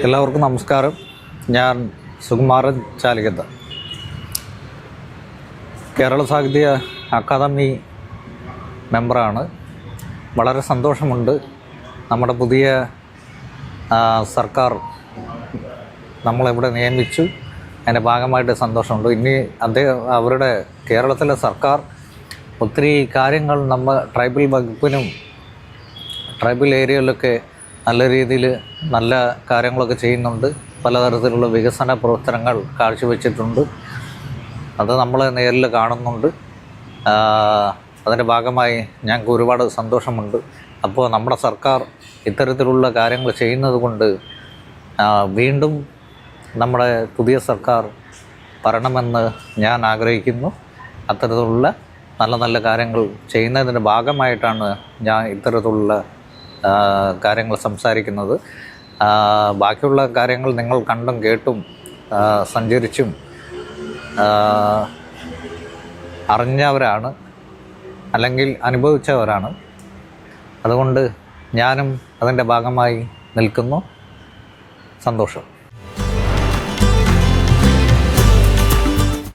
എല്ലാവർക്കും നമസ്കാരം. ഞാൻ സുകുമാരൻ ചാലിക്കത്ത്. കേരള സാഹിത്യ അക്കാദമി മെമ്പറാണ്. വളരെ സന്തോഷമുണ്ട്. നമ്മുടെ പുതിയ സർക്കാർ നമ്മളിവിടെ നിയമിച്ചു. അതിൻ്റെ ഭാഗമായിട്ട് സന്തോഷമുണ്ട്. ഇനി അവരുടെ കേരളത്തിലെ സർക്കാർ ഒത്തിരി കാര്യങ്ങൾ ട്രൈബൽ വകുപ്പിനും ട്രൈബൽ ഏരിയയിലൊക്കെ നല്ല രീതിയിൽ നല്ല കാര്യങ്ങളൊക്കെ ചെയ്യുന്നുണ്ട്. പലതരത്തിലുള്ള വികസന പ്രവർത്തനങ്ങൾ കാഴ്ചവെച്ചിട്ടുണ്ട്. അത് നമ്മൾ നേരിൽ കാണുന്നുണ്ട്. അതിൻ്റെ ഭാഗമായി ഞങ്ങൾക്ക് ഒരുപാട് സന്തോഷമുണ്ട്. അപ്പോൾ നമ്മുടെ സർക്കാർ ഇത്തരത്തിലുള്ള കാര്യങ്ങൾ ചെയ്യുന്നത് കൊണ്ട് വീണ്ടും നമ്മുടെ പുതിയ സർക്കാർ വരണമെന്ന് ഞാൻ ആഗ്രഹിക്കുന്നു. അത്തരത്തിലുള്ള നല്ല നല്ല കാര്യങ്ങൾ ചെയ്യുന്നതിൻ്റെ ഭാഗമായിട്ടാണ് ഞാൻ ഇത്തരത്തിലുള്ള കാര്യങ്ങൾ സംസാരിക്കുന്നത്. ബാക്കിയുള്ള കാര്യങ്ങൾ നിങ്ങൾ കണ്ടും കേട്ടും സഞ്ചരിച്ചും അറിഞ്ഞവരാണ്, അല്ലെങ്കിൽ അനുഭവിച്ചവരാണ്. അതുകൊണ്ട് ഞാനും അതിൻ്റെ ഭാഗമായി നിൽക്കുന്നു. സന്തോഷം.